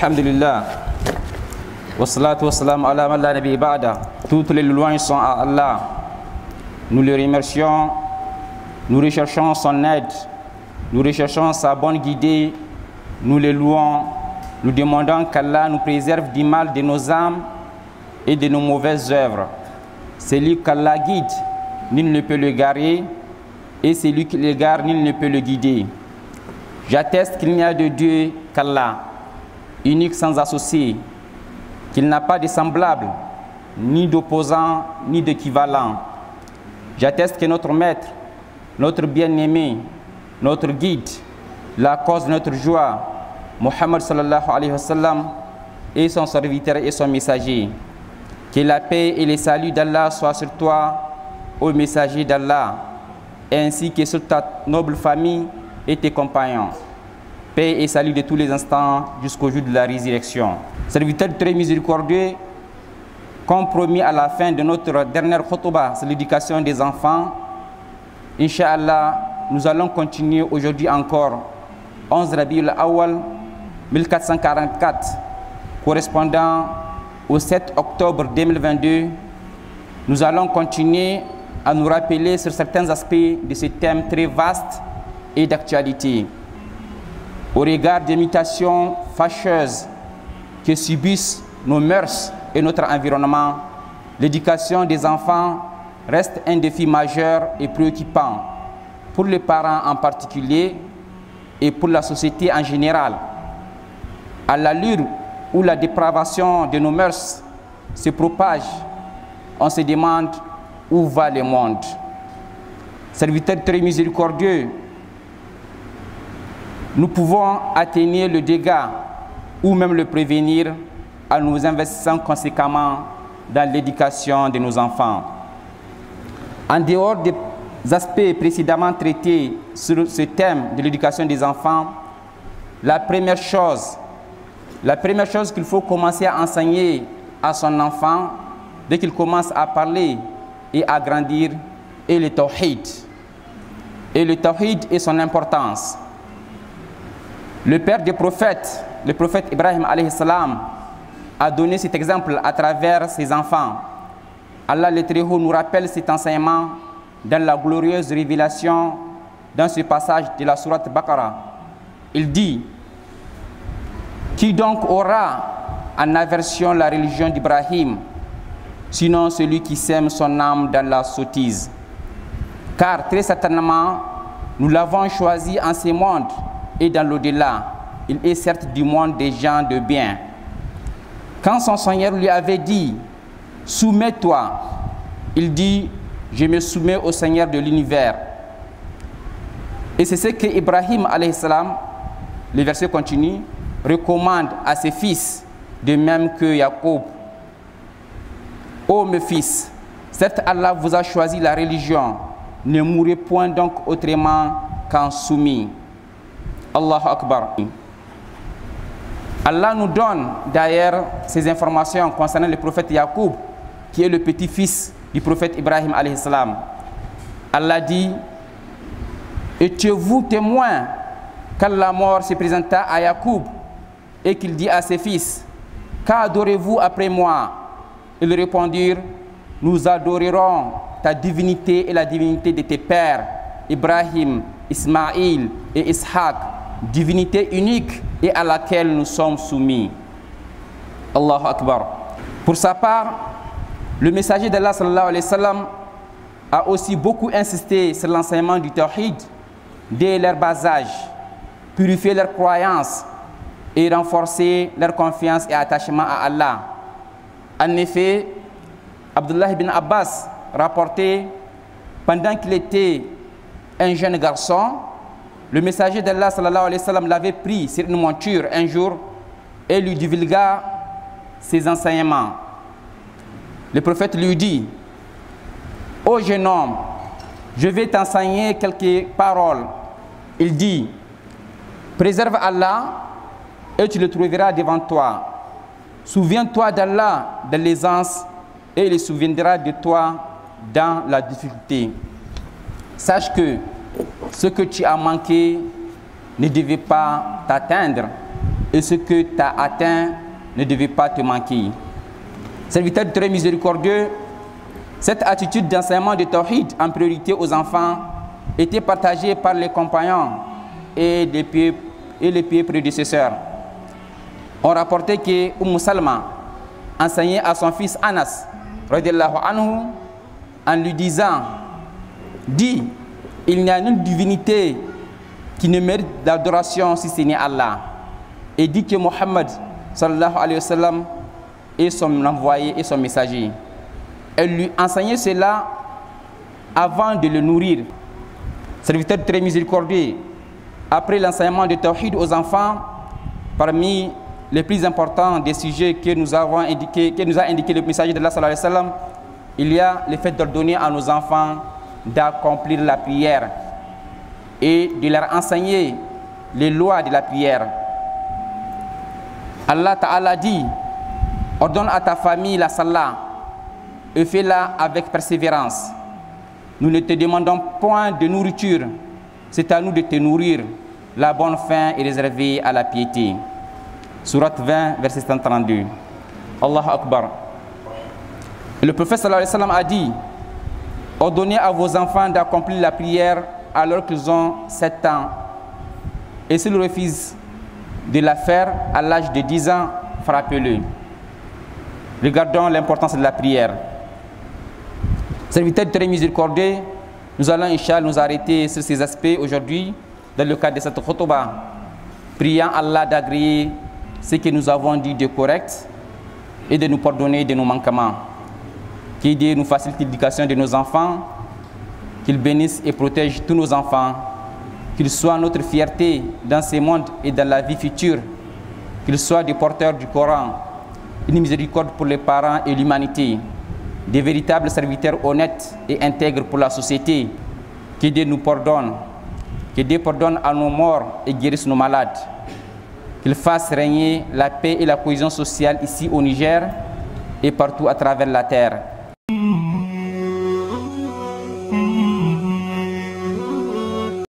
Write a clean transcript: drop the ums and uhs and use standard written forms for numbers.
Alhamdulillah. Wassalatu wassalamu ala man la nabi ba'da. Toutes les louanges sont à Allah. Nous le remercions, nous recherchons son aide, nous recherchons sa bonne guidée, nous le louons, nous demandons qu'Allah nous préserve du mal de nos âmes et de nos mauvaises œuvres. Celui qu'Allah guide, nul ne peut le garer, et celui qui l'égare, nul ne peut le guider. J'atteste qu'il n'y a de Dieu qu'Allah, unique sans associé, qu'il n'a pas de semblable, ni d'opposant, ni d'équivalent. J'atteste que notre maître, notre bien-aimé, notre guide, la cause de notre joie, Muhammad sallallahu alayhi wa sallam, est son serviteur et son messager. Que la paix et le salut d'Allah soient sur toi, ô messager d'Allah, ainsi que sur ta noble famille et tes compagnons. Paix et salut de tous les instants jusqu'au jour de la résurrection. Serviteur très miséricordieux, comme promis à la fin de notre dernière khutbah sur l'éducation des enfants, Inch'Allah, nous allons continuer aujourd'hui encore 11 Rabiul Awwal 1444, correspondant au 7 octobre 2022. Nous allons continuer à nous rappeler sur certains aspects de ce thème très vaste et d'actualité. Au regard des mutations fâcheuses que subissent nos mœurs et notre environnement, l'éducation des enfants reste un défi majeur et préoccupant pour les parents en particulier et pour la société en général. À l'allure où la dépravation de nos mœurs se propage, on se demande où va le monde. Serviteur très miséricordieux, nous pouvons atténuer le dégât ou même le prévenir en nous investissant conséquemment dans l'éducation de nos enfants. En dehors des aspects précédemment traités sur ce thème de l'éducation des enfants, la première chose qu'il faut commencer à enseigner à son enfant dès qu'il commence à parler et à grandir est le tawhid. Et le tawhid et son importance. Le père des prophètes, le prophète Ibrahim alayhi salam, a donné cet exemple à travers ses enfants. Allah le Très-Haut nous rappelle cet enseignement dans la glorieuse révélation dans ce passage de la sourate Baqarah. Il dit: qui donc aura en aversion la religion d'Ibrahim, sinon celui qui sème son âme dans la sottise? Car très certainement, nous l'avons choisi en ce monde et dans l'au-delà. Il est certes du monde des gens de bien. Quand son Seigneur lui avait dit: soumets-toi, il dit: je me soumets au Seigneur de l'univers. Et c'est ce que Ibrahim alayhi salam, le verset continue, recommande à ses fils, de même que Jacob. Ô mes fils, certes Allah vous a choisi la religion, ne mourrez point donc autrement qu'en soumis. Allahu Akbar. Allah nous donne d'ailleurs ces informations concernant le prophète Jacob, qui est le petit-fils du prophète Ibrahim alayhi salam. Allah dit: étiez-vous témoin quand la mort se présenta à Jacob et qu'il dit à ses fils: qu'adorez-vous après moi? Ils répondirent: nous adorerons ta divinité et la divinité de tes pères, Ibrahim, Ismaïl et Ishaq, divinité unique et à laquelle nous sommes soumis. Allahu Akbar. Pour sa part, le messager d'Allah sallallahu alayhi wa sallam a aussi beaucoup insisté sur l'enseignement du tawhid dès leur bas âge, purifier leur croyance et renforcer leur confiance et attachement à Allah. En effet, Abdullah ibn Abbas rapportait, pendant qu'il était un jeune garçon, le messager d'Allah sallallahu alayhi wa sallam l'avait pris sur une monture un jour et lui divulgua ses enseignements. Le prophète lui dit: ô jeune homme, je vais t'enseigner quelques paroles. Il dit: préserve Allah et tu le trouveras devant toi. Souviens-toi d'Allah dans l'aisance et il se souviendra de toi dans la difficulté. Sache que ce que tu as manqué ne devait pas t'atteindre et ce que tu as atteint ne devait pas te manquer. Serviteur très miséricordieux, cette attitude d'enseignement de Tawhid en priorité aux enfants était partagée par les compagnons et les pieux prédécesseurs. On rapportait que Salma enseignait à son fils Anas radiyallahu anhu en lui disant: dis, il n'y a nulle divinité qui ne mérite d'adoration si ce n'est Allah, et dit que Mohammed sallallahu alayhi wa sallam est son envoyé et son messager. Elle lui enseignait cela avant de le nourrir. Serviteur très miséricordieux, après l'enseignement de Tawhid aux enfants, parmi les plus importants des sujets que nous a indiqué le messager d'Allah sallallahu alayhi wa sallam, il y a le fait d'ordonner à nos enfants d'accomplir la prière et de leur enseigner les lois de la prière. Allah Ta'ala dit: ordonne à ta famille la salat et fais-la avec persévérance. Nous ne te demandons point de nourriture, c'est à nous de te nourrir. La bonne faim est réservée à la piété. Sourate 20, verset 132. Allahu Akbar. Le prophète sallallahu alayhi wa sallam a dit: ordonnez à vos enfants d'accomplir la prière alors qu'ils ont 7 ans. Et s'ils refusent de la faire à l'âge de 10 ans, frappez-le. Regardons l'importance de la prière. Serviteur très miséricordieux, nous allons Inch'Allah nous arrêter sur ces aspects aujourd'hui dans le cadre de cette khutbah, priant Allah d'agréer ce que nous avons dit de correct et de nous pardonner de nos manquements. Qu'il Dieu nous facilite l'éducation de nos enfants, qu'il bénisse et protège tous nos enfants, qu'ils soient notre fierté dans ce monde et dans la vie future, qu'ils soient des porteurs du Coran, une miséricorde pour les parents et l'humanité, des véritables serviteurs honnêtes et intègres pour la société. Que Dieu nous pardonne, que Dieu pardonne à nos morts et guérisse nos malades, qu'il fasse régner la paix et la cohésion sociale ici au Niger et partout à travers la terre.